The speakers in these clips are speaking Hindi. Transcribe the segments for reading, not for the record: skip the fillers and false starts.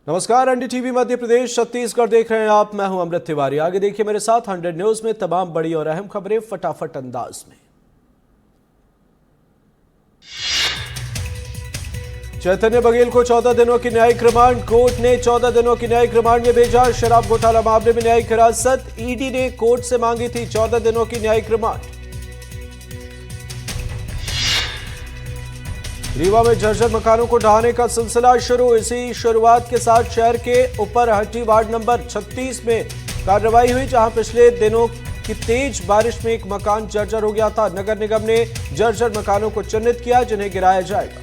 नमस्कार, एनडीटीवी मध्य प्रदेश छत्तीसगढ़ देख रहे हैं आप। मैं हूं अमृत तिवारी। आगे देखिए मेरे साथ 100 न्यूज में तमाम बड़ी और अहम खबरें फटाफट अंदाज में। चैतन्य बघेल को 14 दिनों की न्यायिक रिमांड। कोर्ट ने 14 दिनों की न्यायिक रिमांड में भेजा। शराब घोटाला मामले में न्यायिक हिरासत। ईडी ने कोर्ट से मांगी थी 14 दिनों की न्यायिक रिमांड। रीवा में जर्जर मकानों को ढहाने का सिलसिला शुरू। इसी शुरुआत के साथ शहर के ऊपरहट्टी वार्ड नंबर 36 में कार्रवाई हुई, जहां पिछले दिनों की तेज बारिश में एक मकान जर्जर हो गया था। नगर निगम ने जर्जर मकानों को चिन्हित किया, जिन्हें गिराया जाएगा।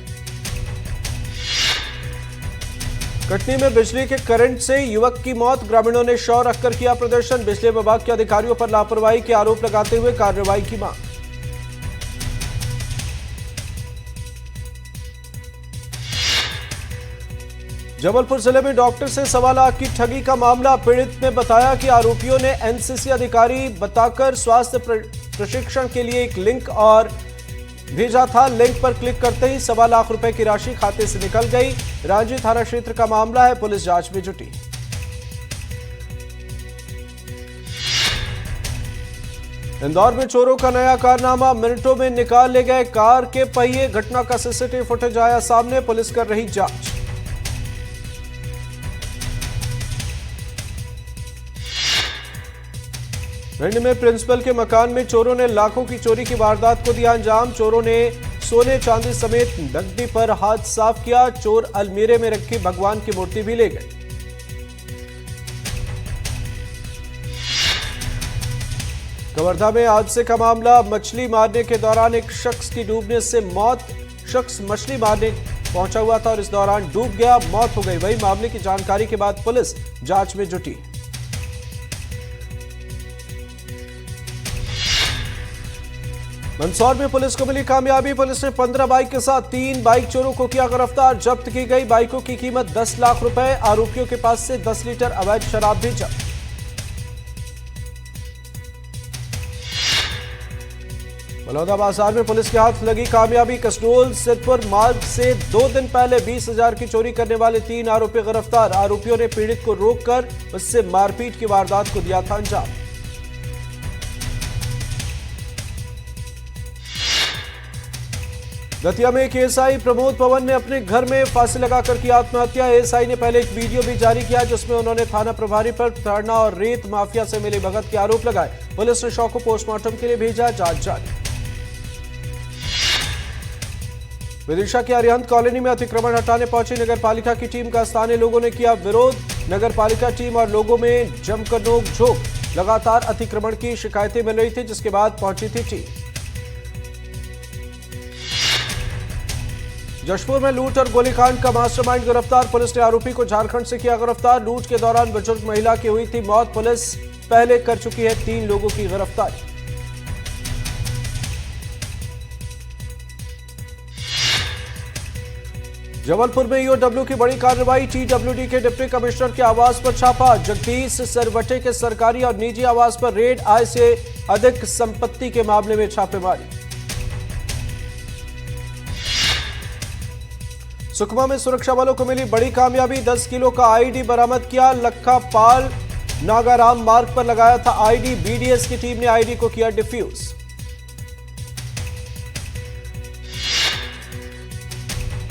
कटनी में बिजली के करंट से युवक की मौत। ग्रामीणों ने शव रखकर किया प्रदर्शन। बिजली विभाग के अधिकारियों पर लापरवाही के आरोप लगाते हुए कार्रवाई की मांग। जबलपुर जिले में डॉक्टर से 1.25 लाख की ठगी का मामला। पीड़ित ने बताया कि आरोपियों ने एनसीसी अधिकारी बताकर स्वास्थ्य प्रशिक्षण के लिए एक लिंक और भेजा था। लिंक पर क्लिक करते ही 1.25 लाख रुपए की राशि खाते से निकल गई। रांची थाना क्षेत्र का मामला है, पुलिस जांच में जुटी। इंदौर में चोरों का नया कारनामा। मिनटों में निकाल ले गए कार के पहिए। घटना का सीसीटीवी फुटेज आया सामने, पुलिस कर रही जांच। भिंड में प्रिंसिपल के मकान में चोरों ने लाखों की चोरी की वारदात को दिया अंजाम। चोरों ने सोने चांदी समेत नकदी पर हाथ साफ किया। चोर अलमीरे में रखी भगवान की मूर्ति भी ले गए। कवर्धा में हादसे का मामला। मछली मारने के दौरान एक शख्स की डूबने से मौत। शख्स मछली मारने पहुंचा हुआ था और इस दौरान डूब गया, मौत हो गई। वही मामले की जानकारी के बाद पुलिस जांच में जुटी। मंदसौर में पुलिस को मिली कामयाबी। पुलिस ने 15 बाइक के साथ 3 बाइक चोरों को किया गिरफ्तार। जब्त की गई बाइकों की कीमत 10 लाख रुपए। आरोपियों के पास से 10 लीटर अवैध शराब भी जब्त। बलौदा बाजार में पुलिस के हाथ लगी कामयाबी। कसडोल सिद्धपुर मार्ग से 2 दिन पहले 20,000 की चोरी करने वाले 3 आरोपी गिरफ्तार। आरोपियों ने पीड़ित को रोककर उससे मारपीट की वारदात को दिया था अंजाम। दतिया में एक एएसआई प्रमोद पवन ने अपने घर में फांसी लगाकर की आत्महत्या। एएसआई ने पहले एक वीडियो भी जारी किया, जिसमें उन्होंने थाना प्रभारी पर प्रताड़ना और रेत माफिया से मिली भगत के आरोप लगाए। पुलिस ने शव को पोस्टमार्टम के लिए भेजा, जांच जारी। विदिशा के अरिहंत कॉलोनी में अतिक्रमण हटाने पहुंची नगर पालिका की टीम का स्थानीय लोगों ने किया विरोध। नगर पालिका टीम और लोगों में जमकर नोक-झोंक। लगातार अतिक्रमण की शिकायतें मिल रही थी, जिसके बाद पहुंची थी टीम। जशपुर में लूट और गोलीकांड का मास्टरमाइंड गिरफ्तार। पुलिस ने आरोपी को झारखंड से किया गिरफ्तार। लूट के दौरान बुजुर्ग महिला की हुई थी मौत। पुलिस पहले कर चुकी है 3 लोगों की गिरफ्तारी। जबलपुर में ईओडब्ल्यू की बड़ी कार्रवाई। टीडब्ल्यूडी के डिप्टी कमिश्नर के आवास पर छापा। जगदीश सरवटे के सरकारी और निजी आवास पर रेड। आय से अधिक संपत्ति के मामले में छापेमारी। सुकमा में सुरक्षा बलों को मिली बड़ी कामयाबी। 10 किलो का आईडी बरामद किया। लखा पाल नागाराम मार्ग पर लगाया था आईडी। बीडीएस की टीम ने आईडी को किया डिफ्यूज।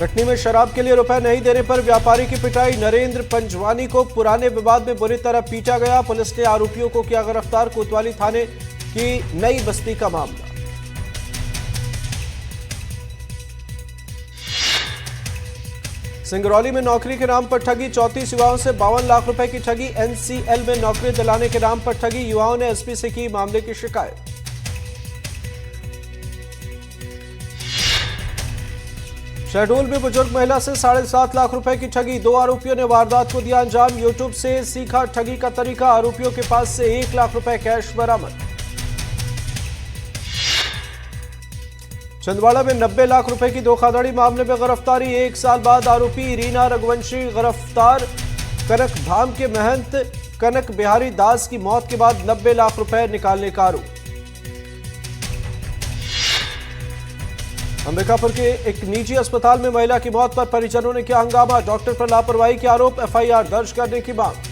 कटनी में शराब के लिए रुपए नहीं देने पर व्यापारी की पिटाई। नरेंद्र पंजवानी को पुराने विवाद में बुरी तरह पीटा गया। पुलिस ने आरोपियों को किया गिरफ्तार। कोतवाली थाने की नई बस्ती का मामला। सिंगरौली में नौकरी के नाम पर ठगी। 34 युवाओं से 52 लाख रुपए की ठगी। एनसीएल में नौकरी दिलाने के नाम पर ठगी। युवाओं ने एसपी से की मामले की शिकायत। शहडोल में बुजुर्ग महिला से 7.5 लाख रुपए की ठगी। 2 आरोपियों ने वारदात को दिया अंजाम। यूट्यूब से सीखा ठगी का तरीका। आरोपियों के पास से 1 लाख रुपए कैश बरामद। छिंदवाड़ा में 90 लाख रुपए की धोखाधड़ी मामले में गिरफ्तारी। 1 साल बाद आरोपी रीना रघुवंशी गिरफ्तार। कनक धाम के महंत कनक बिहारी दास की मौत के बाद 90 लाख रुपए निकालने का आरोप। अंबिकापुर के एक निजी अस्पताल में महिला की मौत पर परिजनों ने किया हंगामा। डॉक्टर पर लापरवाही के आरोप, एफआईआर दर्ज करने की मांग।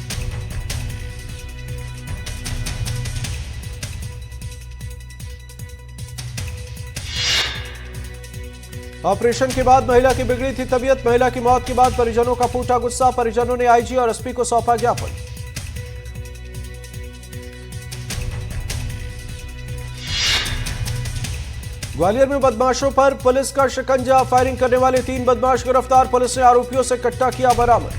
ऑपरेशन के बाद महिला की बिगड़ी थी तबीयत। महिला की मौत के बाद परिजनों का फूटा गुस्सा। परिजनों ने आईजी और एसपी को सौंपा ज्ञापन। ग्वालियर में बदमाशों पर पुलिस का शिकंजा। फायरिंग करने वाले 3 बदमाश गिरफ्तार। पुलिस ने आरोपियों से कट्टा किया बरामद।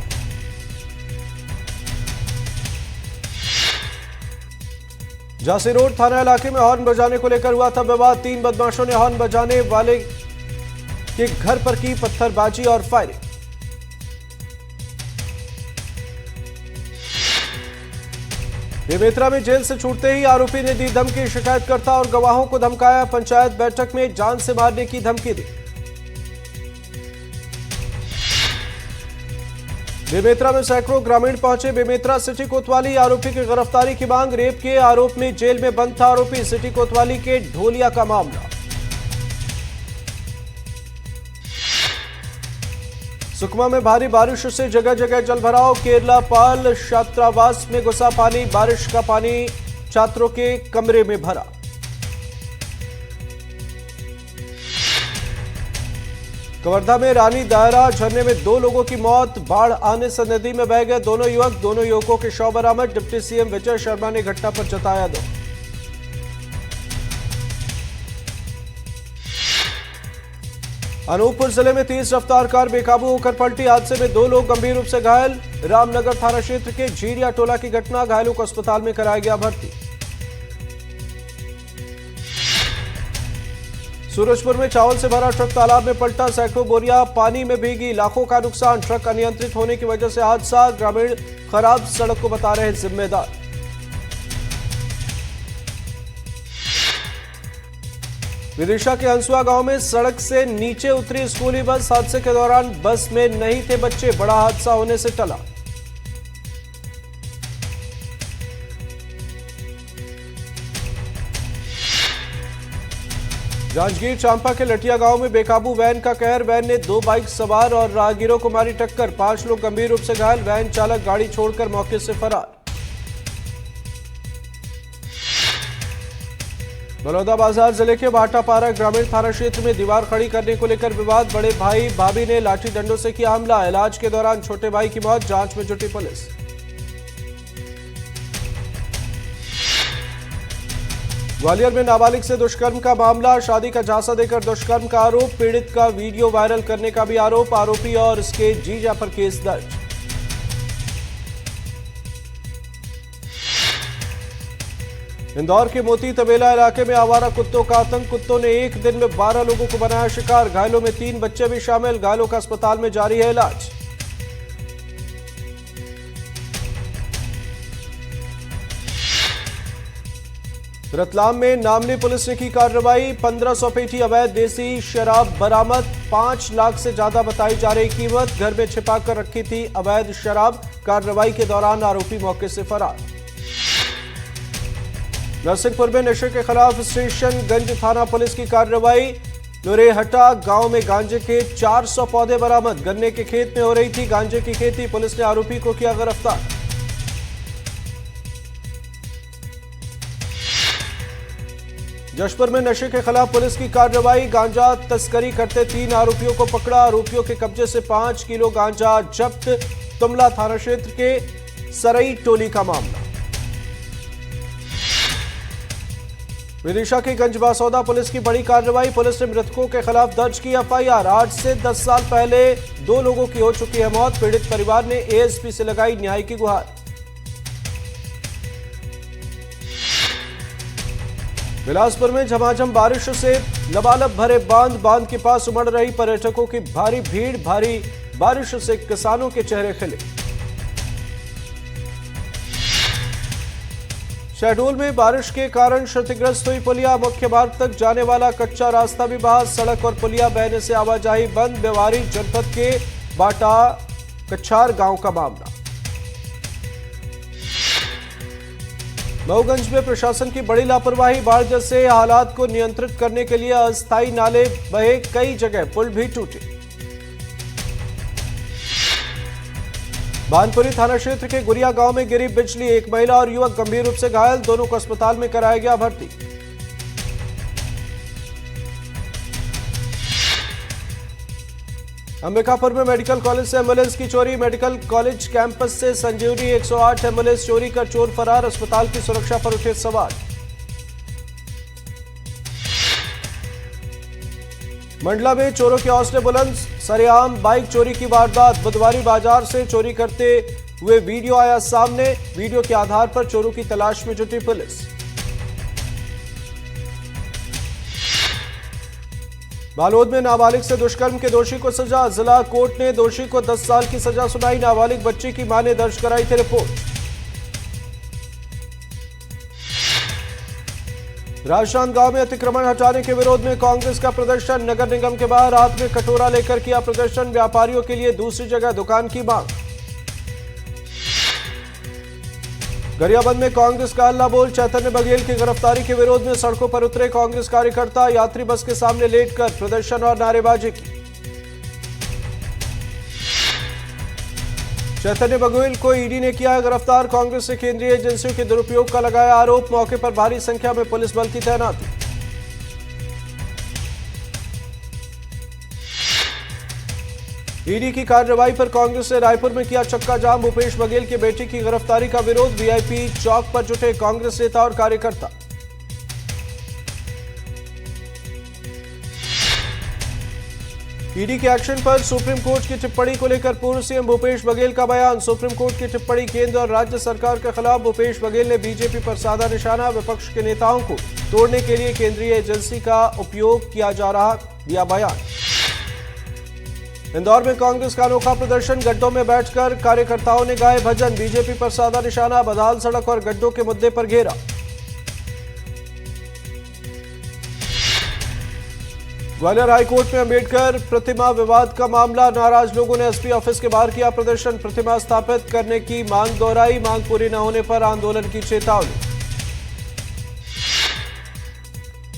झांसी रोड थाना इलाके में हॉर्न बजाने को लेकर हुआ था विवाद। 3 बदमाशों ने हॉर्न बजाने वाले के घर पर की पत्थरबाजी और फायरिंग। बेमेतरा में जेल से छूटते ही आरोपी ने दी धमकी। शिकायतकर्ता और गवाहों को धमकाया। पंचायत बैठक में जान से मारने की धमकी दी। बेमेतरा में सैकड़ों ग्रामीण पहुंचे। बेमेतरा सिटी कोतवाली आरोपी की गिरफ्तारी की मांग। रेप के आरोप में जेल में बंद था आरोपी। सिटी कोतवाली के ढोलिया का मामला। सुकमा में भारी बारिश से जगह जगह जलभराव। केरला पाल छात्रावास में घुसा पानी। बारिश का पानी छात्रों के कमरे में भरा। कवर्धा में रानी दायरा झरने में 2 लोगों की मौत। बाढ़ आने से नदी में बह गए दोनों युवकों के शव बरामद। डिप्टी सीएम विजय शर्मा ने घटना पर जताया दुख। अनूपपुर जिले में तेज रफ्तार कार बेकाबू होकर पलटी। हादसे में 2 लोग गंभीर रूप से घायल। रामनगर थाना क्षेत्र के झीरिया टोला की घटना। घायलों को अस्पताल में कराया गया भर्ती। सूरजपुर में चावल से भरा ट्रक तालाब में पलटा। सैकड़ों बोरियां पानी में भीगी। लाखों का नुकसान। ट्रक अनियंत्रित होने की वजह से हादसा। ग्रामीण खराब सड़क को बता रहे जिम्मेदार। विदिशा के हंसुआ गांव में सड़क से नीचे उतरी स्कूली बस। हादसे के दौरान बस में नहीं थे बच्चे। बड़ा हादसा होने से टला। जांजगीर चांपा के लटिया गांव में बेकाबू वैन का कहर। वैन ने 2 बाइक सवार और राहगीरों को मारी टक्कर। 5 लोग गंभीर रूप से घायल। वैन चालक गाड़ी छोड़कर मौके से फरार। बलौदाबाजार जिले के भाटापारा ग्रामीण थाना क्षेत्र में दीवार खड़ी करने को लेकर विवाद। बड़े भाई भाभी ने लाठी डंडों से किया हमला। इलाज के दौरान छोटे भाई की मौत। जांच में जुटी पुलिस। ग्वालियर में नाबालिग से दुष्कर्म का मामला। शादी का झांसा देकर दुष्कर्म का आरोप। पीड़ित का वीडियो वायरल करने का भी आरोप। आरोपी और उसके जीजा पर केस दर्ज। इंदौर के मोती तबेला इलाके में आवारा कुत्तों का आतंक। कुत्तों ने एक दिन में 12 लोगों को बनाया शिकार। घायलों में 3 बच्चे भी शामिल। घायलों का अस्पताल में जारी है इलाज। रतलाम में नामली पुलिस ने की कार्रवाई। 1500 पेटी अवैध देसी शराब बरामद। 5 लाख से ज्यादा बताई जा रही कीमत। घर में छिपाकर रखी थी अवैध शराब। कार्रवाई के दौरान आरोपी मौके से फरार। नरसिंहपुर में नशे के खिलाफ स्टेशनगंज थाना पुलिस की कार्रवाई। लोरेहटा गांव में गांजे के 400 पौधे बरामद। गन्ने के खेत में हो रही थी गांजे की खेती। पुलिस ने आरोपी को किया गिरफ्तार। जशपुर में नशे के खिलाफ पुलिस की कार्रवाई। गांजा तस्करी करते 3 आरोपियों को पकड़ा। आरोपियों के कब्जे से 5 किलो गांजा जब्त। तुमला थाना क्षेत्र के सरई टोली का मामला। विदिशा की गंजबासौदा पुलिस की बड़ी कार्रवाई। पुलिस ने मृतकों के खिलाफ दर्ज की एफआईआर। 8 से 10 साल पहले 2 लोगों की हो चुकी है मौत। पीड़ित परिवार ने एएसपी से लगाई न्याय की गुहार। बिलासपुर में झमाझम बारिश से लबालब भरे बांध के पास उमड़ रही पर्यटकों की भारी भीड़। भारी बारिश से किसानों के चेहरे खिले। शहडोल में बारिश के कारण क्षतिग्रस्त हुई पुलिया। मुख्य मार्ग तक जाने वाला कच्चा रास्ता भी बहा। सड़क और पुलिया बहने से आवाजाही बंद। बेवारी जनपद के बाटा कछार गांव का मामला। मऊगंज में प्रशासन की बड़ी लापरवाही, बाढ़ जैसे हालात को नियंत्रित करने के लिए अस्थायी नाले बहे, कई जगह पुल भी टूटे। भानपुरी थाना क्षेत्र के गुरिया गांव में गिरी बिजली, एक महिला और युवक गंभीर रूप से घायल, दोनों को अस्पताल में कराया गया भर्ती। अंबिकापुर में मेडिकल कॉलेज से एम्बुलेंस की चोरी, मेडिकल कॉलेज कैंपस से संजीवनी 108 एम्बुलेंस चोरी कर चोर फरार, अस्पताल की सुरक्षा पर उठे सवाल। मंडला में चोरों के हौसले बुलंद, सरेआम बाइक चोरी की वारदात, बुधवारी बाजार से चोरी करते हुए वीडियो आया सामने, वीडियो के आधार पर चोरों की तलाश में जुटी पुलिस। बालोद में नाबालिग से दुष्कर्म के दोषी को सजा, जिला कोर्ट ने दोषी को 10 साल की सजा सुनाई, नाबालिग बच्ची की मां ने दर्ज कराई थी रिपोर्ट। राजनांदगांव में अतिक्रमण हटाने के विरोध में कांग्रेस का प्रदर्शन, नगर निगम के बाहर हाथ में कटोरा लेकर किया प्रदर्शन, व्यापारियों के लिए दूसरी जगह दुकान की मांग। गरियाबंद में कांग्रेस का हल्ला बोल, चैतन्य बघेल की गिरफ्तारी के विरोध में सड़कों पर उतरे कांग्रेस कार्यकर्ता, यात्री बस के सामने लेटकर प्रदर्शन और नारेबाजी की। चैतन्य बघेल को ईडी ने किया गिरफ्तार, कांग्रेस से केंद्रीय एजेंसियों के दुरुपयोग का लगाया आरोप, मौके पर भारी संख्या में पुलिस बल की तैनाती। ईडी की कार्रवाई पर कांग्रेस ने रायपुर में किया चक्का जाम, भूपेश बघेल की बेटी की गिरफ्तारी का विरोध, वीआईपी चौक पर जुटे कांग्रेस नेता और कार्यकर्ता। ईडी के एक्शन पर सुप्रीम कोर्ट की टिप्पणी को लेकर पूर्व सीएम भूपेश बघेल का बयान, सुप्रीम कोर्ट की टिप्पणी केंद्र और राज्य सरकार के खिलाफ, भूपेश बघेल ने बीजेपी पर साधा निशाना, विपक्ष के नेताओं को तोड़ने के लिए केंद्रीय एजेंसी का उपयोग किया जा रहा, दिया बयान। इंदौर में कांग्रेस का अनोखा प्रदर्शन, गड्ढों में बैठकर कार्यकर्ताओं ने गाए भजन, बीजेपी पर साधा निशाना, बदाल सड़क और गड्ढों के मुद्दे पर घेरा। ग्वालियर हाईकोर्ट में अंबेडकर प्रतिमा विवाद का मामला, नाराज लोगों ने एसपी ऑफिस के बाहर किया प्रदर्शन, प्रतिमा स्थापित करने की मांग दोहराई, मांग पूरी न होने पर आंदोलन की चेतावनी।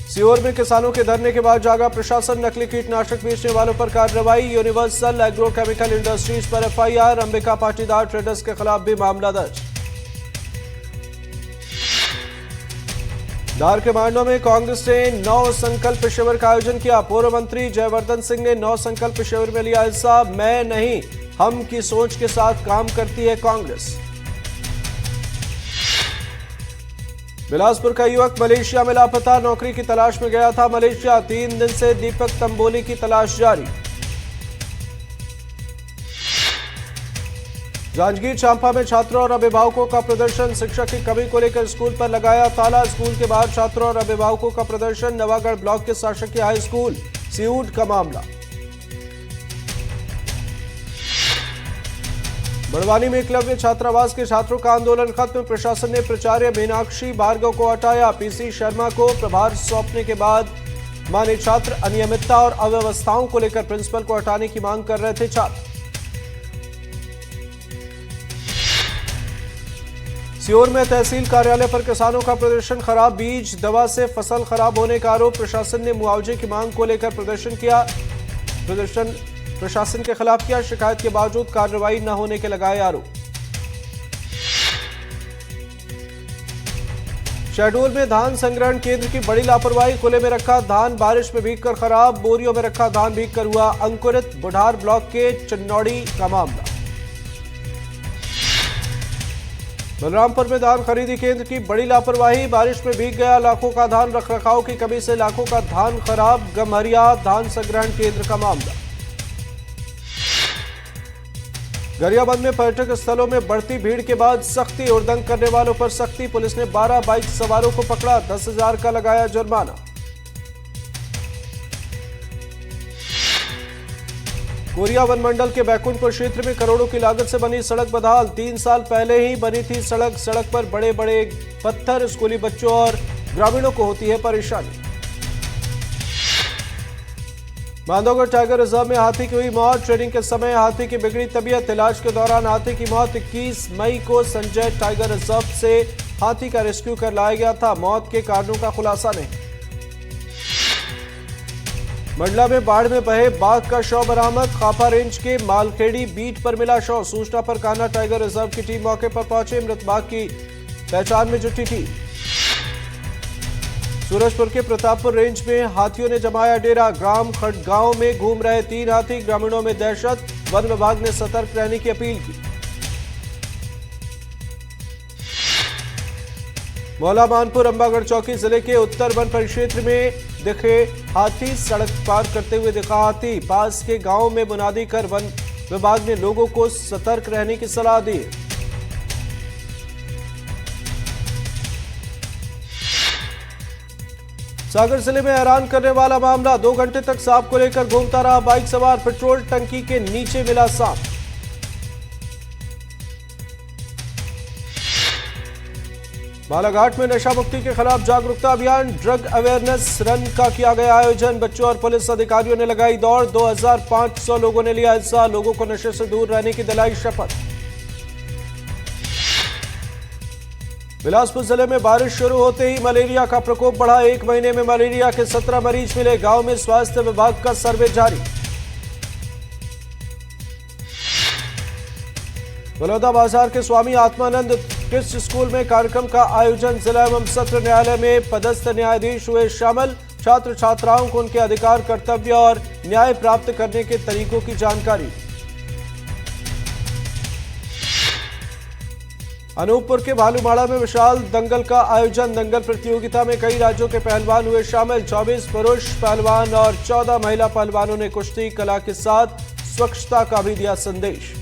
सीहोर में किसानों के धरने के बाद जागा प्रशासन, नकली कीटनाशक बेचने वालों पर कार्रवाई, यूनिवर्सल एग्रोकेमिकल इंडस्ट्रीज पर एफआईआर, अंबिका पाटीदार ट्रेडर्स के खिलाफ भी मामला दर्ज। धार के मांडवा में कांग्रेस ने 9 संकल्प शिविर का आयोजन किया, पूर्व मंत्री जयवर्धन सिंह ने 9 संकल्प शिविर में लिया हिस्सा, मैं नहीं हम की सोच के साथ काम करती है कांग्रेस। बिलासपुर का युवक मलेशिया में लापता, नौकरी की तलाश में गया था मलेशिया, 3 दिन से दीपक तंबोली की तलाश जारी। जांजगीर चांपा में छात्रों और अभिभावकों का प्रदर्शन, शिक्षक की कमी को लेकर स्कूल पर लगाया ताला, स्कूल के बाहर छात्रों और अभिभावकों का प्रदर्शन, नवागढ़ ब्लॉक के शासकीय हाई स्कूल सीऊट का मामला। बड़वानी में एकलव्य छात्रावास के छात्रों का आंदोलन खत्म, प्रशासन ने प्राचार्य मीनाक्षी भार्गव को हटाया, पीसी शर्मा को प्रभार सौंपने के बाद माने छात्र अनियमितता और अव्यवस्थाओं को लेकर प्रिंसिपल को हटाने की मांग कर रहे थे छात्र। सीहोर में तहसील कार्यालय पर किसानों का प्रदर्शन, खराब बीज दवा से फसल खराब होने का आरोप, प्रशासन ने मुआवजे की मांग को लेकर प्रदर्शन किया, प्रशासन के खिलाफ किया, शिकायत के बावजूद कार्रवाई न होने के लगाए आरोप। शहडोल में धान संग्रहण केंद्र की बड़ी लापरवाही, खुले में रखा धान बारिश में भीगकर खराब, बोरियों में रखा धान भीगकर हुआ अंकुरित, बुढ़ार ब्लॉक के चन्नौड़ी का मामला। बलरामपुर में धान खरीदी केंद्र की बड़ी लापरवाही, बारिश में भीग गया लाखों का धान, रखरखाव की कमी से लाखों का धान खराब, गम्हरिया धान संग्रहण केंद्र का मामला। गरियाबंद में पर्यटक स्थलों में बढ़ती भीड़ के बाद सख्ती, उड़दंग करने वालों पर सख्ती, पुलिस ने 12 बाइक सवारों को पकड़ा, 10,000 का लगाया जुर्माना। कोरिया वन मंडल के बैकुंठपुर क्षेत्र में करोड़ों की लागत से बनी सड़क बदहाल, 3 साल पहले ही बनी थी सड़क, सड़क पर बड़े बड़े पत्थर, स्कूली बच्चों और ग्रामीणों को होती है परेशानी। बांधवगढ़ टाइगर रिजर्व में हाथी की हुई मौत। ट्रेनिंग के समय हाथी की बिगड़ी तबीयत। इलाज के दौरान हाथी की मौत। 21 मई को संजय टाइगर रिजर्व से हाथी का रेस्क्यू कर लाया गया था। मौत के कारणों का खुलासा नहीं। मंडला में बाढ़ में बहे बाघ का शव बरामद। खापा रेंज के मालखेड़ी बीट पर मिला शव। सूचना पर कान्हा टाइगर रिजर्व की टीम मौके पर पहुंची। मृत बाघ की पहचान में जुटी थी। सूरजपुर के प्रतापपुर रेंज में हाथियों ने जमाया डेरा। ग्राम खड़गांव में घूम रहे 3 हाथी। ग्रामीणों में दहशत। वन विभाग ने सतर्क रहने की अपील की। मौला मानपुर अंबागढ़ चौकी जिले के उत्तर वन परिक्षेत्र में दिखे हाथी। सड़क पार करते हुए दिखा हाथी। पास के गांव में मुनादी कर वन विभाग ने लोगों को सतर्क रहने की सलाह दी। सागर जिले में हैरान करने वाला मामला। 2 घंटे तक सांप को लेकर घूमता रहा बाइक सवार। पेट्रोल टंकी के नीचे मिला सांप। बालाघाट में नशा मुक्ति के खिलाफ जागरूकता अभियान। ड्रग अवेयरनेस रन का किया गया आयोजन। बच्चों और पुलिस अधिकारियों ने लगाई दौड़। 2500 लोगों ने लिया हिस्सा। लोगों को नशे से दूर रहने की दिलाई शपथ। बिलासपुर जिले में बारिश शुरू होते ही मलेरिया का प्रकोप बढ़ा। 1 महीने में मलेरिया के 17 मरीज मिले। गांव में स्वास्थ्य विभाग का सर्वे जारी। बलौदा बाजार के स्वामी आत्मानंद उत्कृष्ट स्कूल में कार्यक्रम का आयोजन। जिला एवं सत्र न्यायालय में पदस्थ न्यायाधीश हुए शामिल। छात्र छात्राओं को उनके अधिकार, कर्तव्य और न्याय प्राप्त करने के तरीकों की जानकारी। अनूपपुर के भालूमाड़ा में विशाल दंगल का आयोजन। दंगल प्रतियोगिता में कई राज्यों के पहलवान हुए शामिल। 24 पुरुष पहलवान और 14 महिला पहलवानों ने कुश्ती कला के साथ स्वच्छता का भी दिया संदेश।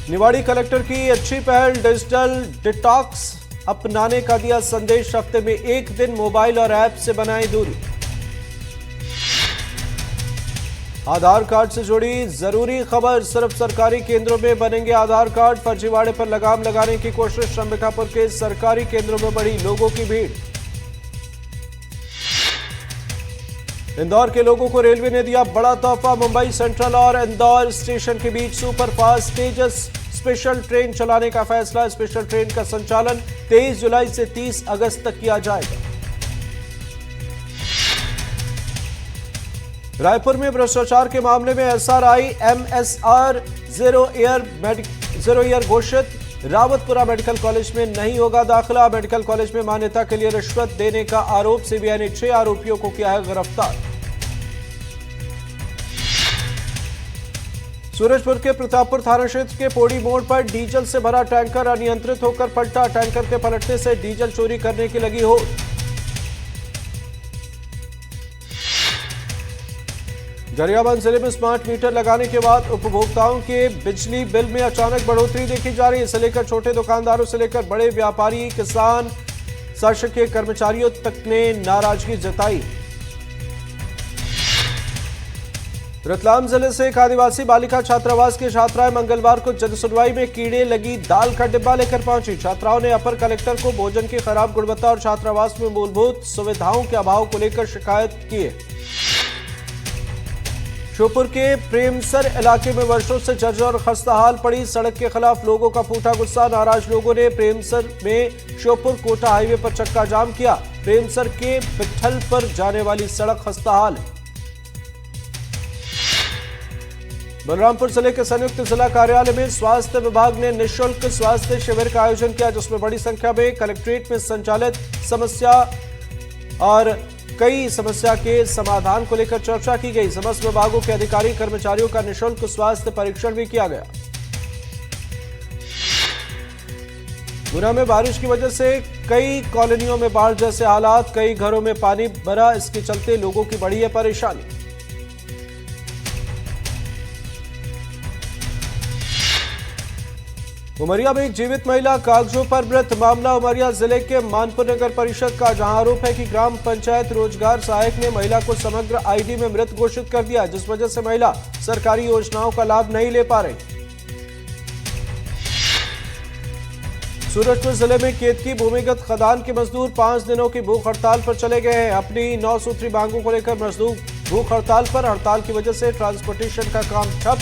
निवाड़ी कलेक्टर की अच्छी पहल। डिजिटल डिटॉक्स अपनाने का दिया संदेश। हफ्ते में 1 दिन मोबाइल और ऐप से बनाएं दूरी। आधार कार्ड से जुड़ी जरूरी खबर। सिर्फ सरकारी केंद्रों में बनेंगे आधार कार्ड। फर्जीवाड़े पर लगाम लगाने की कोशिश। अंबिकापुर के सरकारी केंद्रों में बढ़ी लोगों की भीड़। इंदौर के लोगों को रेलवे ने दिया बड़ा तोहफा। मुंबई सेंट्रल और इंदौर स्टेशन के बीच सुपरफास्ट तेजस स्पेशल ट्रेन चलाने का फैसला। स्पेशल ट्रेन का संचालन 23 जुलाई से 30 अगस्त तक किया जाएगा। रायपुर में भ्रष्टाचार के मामले में एसआरआई एमएसआर जीरो ईयर घोषित। रावतपुरा मेडिकल कॉलेज में नहीं होगा दाखिला। मेडिकल कॉलेज में मान्यता के लिए रिश्वत देने का आरोप। सीबीआई ने 6 आरोपियों को किया है गिरफ्तार। सूरजपुर के प्रतापपुर थाना क्षेत्र के पोड़ी मोड़ पर डीजल से भरा टैंकर अनियंत्रित होकर पलटा। टैंकर के पलटने से डीजल चोरी करने की लगी होड़। गरियाबंद जिले में स्मार्ट मीटर लगाने के बाद उपभोक्ताओं के बिजली बिल में अचानक बढ़ोतरी देखी जा रही है। इसे लेकर छोटे दुकानदारों से लेकर बड़े व्यापारी, किसान, शासकीय कर्मचारियों तक ने नाराजगी जताई। रतलाम जिले से एक आदिवासी बालिका छात्रावास की छात्राएं मंगलवार को जनसुनवाई में कीड़े लगी दाल का डिब्बा लेकर पहुंची। छात्राओं ने अपर कलेक्टर को भोजन की खराब गुणवत्ता और छात्रावास में मूलभूत सुविधाओं के अभाव को लेकर शिकायत की है। श्योपुर के प्रेमसर इलाके में वर्षों से जर्जर और खस्ताहाल पड़ी सड़क के खिलाफ लोगों का फूटा गुस्सा। नाराज लोगों ने प्रेमसर में श्योपुर कोटा हाईवे पर चक्का जाम किया। प्रेमसर के पिट्ठल पर जाने वाली सड़क खस्ताहाल है। बलरामपुर जिले के संयुक्त जिला कार्यालय में स्वास्थ्य विभाग ने निःशुल्क स्वास्थ्य शिविर का आयोजन किया, जिसमें बड़ी संख्या में कलेक्ट्रेट में संचालित समस्या और कई समस्या के समाधान को लेकर चर्चा की गई। समस्त विभागों के अधिकारी कर्मचारियों का निःशुल्क स्वास्थ्य परीक्षण भी किया गया। गुना में बारिश की वजह से कई कॉलोनियों में बाढ़ जैसे हालात। कई घरों में पानी भरा। इसके चलते लोगों की बढ़ी है परेशानी। उमरिया में एक जीवित महिला कागजों पर मृत। मामला उमरिया जिले के मानपुर नगर परिषद का, जहां आरोप है कि ग्राम पंचायत रोजगार सहायक ने महिला को समग्र आईडी में मृत घोषित कर दिया, जिस वजह से महिला सरकारी योजनाओं का लाभ नहीं ले पा रही। सूरजपुर जिले में केतकी भूमिगत खदान के मजदूर 5 दिनों की भूख हड़ताल पर चले गए हैं। अपनी 9 सूत्री मांगों को लेकर मजदूर भूख हड़ताल पर। हड़ताल की वजह से ट्रांसपोर्टेशन का काम ठप,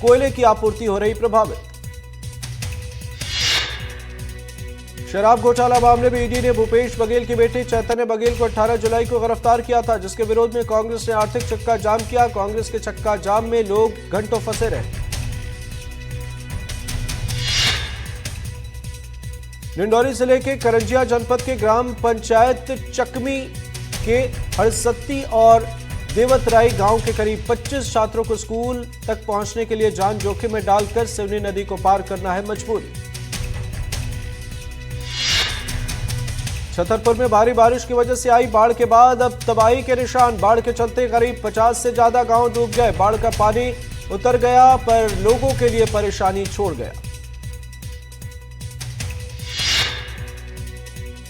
कोयले की आपूर्ति हो रही प्रभावित। शराब घोटाला मामले में ईडी ने भूपेश बघेल की बेटी चैतन्य बघेल को 18 जुलाई को गिरफ्तार किया था, जिसके विरोध में कांग्रेस ने आर्थिक चक्का जाम किया। कांग्रेस के चक्का जाम में लोग घंटों फंसे रहे। डिंडौरी जिले के करंजिया जनपद के ग्राम पंचायत चकमी के हड़सत्ती और देवतराई गांव के करीब 25 छात्रों को स्कूल तक पहुंचने के लिए जान जोखिम में डालकर सिवनी नदी को पार करना है मजबूरी। छतरपुर में भारी बारिश की वजह से आई बाढ़ के बाद अब तबाही के निशान। बाढ़ के चलते करीब 50 से ज्यादा गांव डूब गए। बाढ़ का पानी उतर गया पर लोगों के लिए परेशानी छोड़ गया।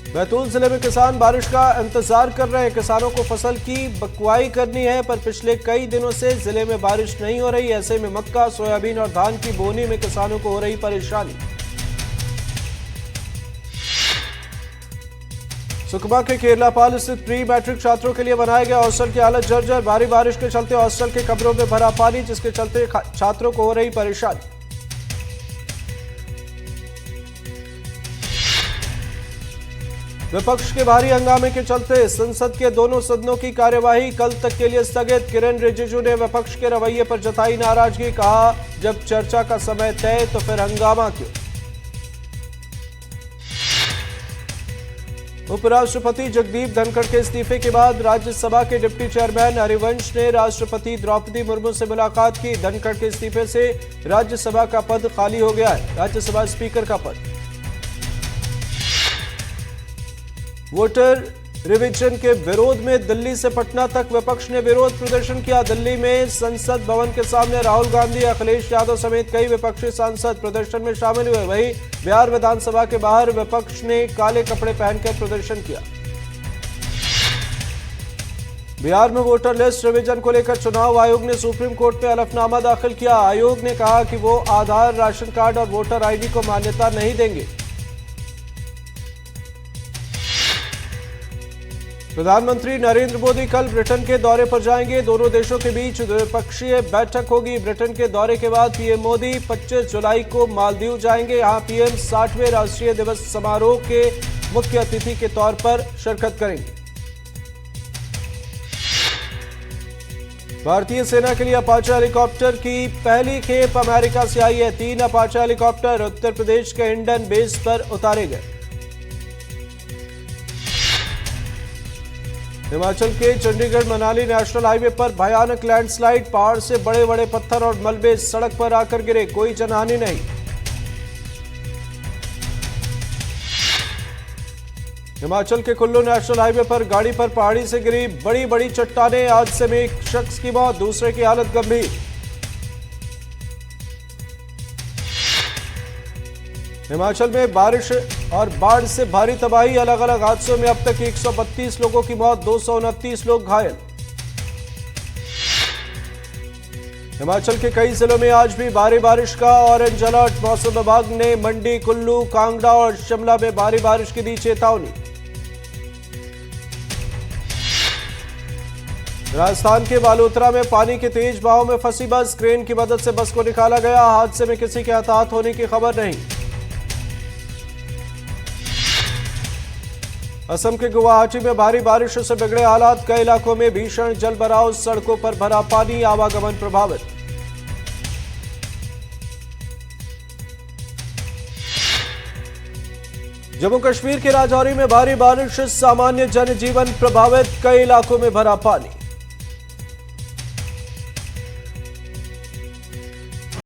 बैतूल जिले में किसान बारिश का इंतजार कर रहे हैं। किसानों को फसल की बकुआई करनी है, पर पिछले कई दिनों से जिले में बारिश नहीं हो रही। ऐसे में मक्का, सोयाबीन और धान की बोनी में किसानों को हो रही परेशानी। सुकमा के केरलापाल स्थित प्री मैट्रिक छात्रों के लिए बनाए गए हॉस्टल की हालत जर्जर। भारी बारिश के चलते हॉस्टल के कमरों में भरा पानी, जिसके चलते छात्रों को हो रही परेशानी। विपक्ष के भारी हंगामे के चलते संसद के दोनों सदनों की कार्यवाही कल तक के लिए स्थगित। किरेन रिजिजू ने विपक्ष के रवैये पर जताई नाराजगी। कहा, जब चर्चा का समय तय तो फिर हंगामा क्यों। उपराष्ट्रपति जगदीप धनखड़ के इस्तीफे के बाद राज्यसभा के डिप्टी चेयरमैन हरिवंश ने राष्ट्रपति द्रौपदी मुर्मू से मुलाकात की। धनखड़ के इस्तीफे से राज्यसभा का पद खाली हो गया है, राज्यसभा स्पीकर का पद। वोटर रिविजन के विरोध में दिल्ली से पटना तक विपक्ष ने विरोध प्रदर्शन किया। दिल्ली में संसद भवन के सामने राहुल गांधी, अखिलेश यादव समेत कई विपक्षी सांसद प्रदर्शन में शामिल हुए। वहीं बिहार विधानसभा के बाहर विपक्ष ने काले कपड़े पहनकर प्रदर्शन किया। बिहार में वोटर लिस्ट रिविजन को लेकर चुनाव आयोग ने सुप्रीम कोर्ट में हलफनामा दाखिल किया। आयोग ने कहा कि वो आधार, राशन कार्ड और वोटर आईडी को मान्यता नहीं देंगे। प्रधानमंत्री नरेंद्र मोदी कल ब्रिटेन के दौरे पर जाएंगे। दोनों देशों के बीच द्विपक्षीय बैठक होगी। ब्रिटेन के दौरे के बाद पीएम मोदी 25 जुलाई को मालदीव जाएंगे। यहां पीएम 60वें राष्ट्रीय दिवस समारोह के मुख्य अतिथि के तौर पर शिरकत करेंगे। भारतीय सेना के लिए अपाचे हेलीकॉप्टर की पहली खेप अमेरिका से आई है। 3 अपाचे हेलीकॉप्टर उत्तर प्रदेश के हिंडन बेस पर उतारे गए। हिमाचल के चंडीगढ़ मनाली नेशनल हाईवे पर भयानक लैंडस्लाइड। पहाड़ से बड़े बड़े पत्थर और मलबे सड़क पर आकर गिरे, कोई जनहानि नहीं। हिमाचल के कुल्लू नेशनल हाईवे पर गाड़ी पर पहाड़ी से गिरी बड़ी बड़ी चट्टानें। हादसे में एक शख्स की मौत, दूसरे की हालत गंभीर। हिमाचल में बारिश और बाढ़ से भारी तबाही। अलग अलग हादसों में अब तक 132 लोगों की मौत, 229 लोग घायल। हिमाचल के कई जिलों में आज भी भारी बारिश का ऑरेंज अलर्ट। मौसम विभाग ने मंडी, कुल्लू, कांगड़ा और शिमला में भारी बारिश की दी चेतावनी। राजस्थान के बालोतरा में पानी के तेज बहाव में फंसी बस। क्रेन की मदद से बस को निकाला गया। हादसे में किसी के हताहत होने की खबर नहीं। असम के गुवाहाटी में भारी बारिश से बिगड़े हालात। कई इलाकों में भीषण जलभराव, सड़कों पर भरा पानी, आवागमन प्रभावित। जम्मू कश्मीर के राजौरी में भारी बारिश से सामान्य जनजीवन प्रभावित। कई इलाकों में भरा पानी।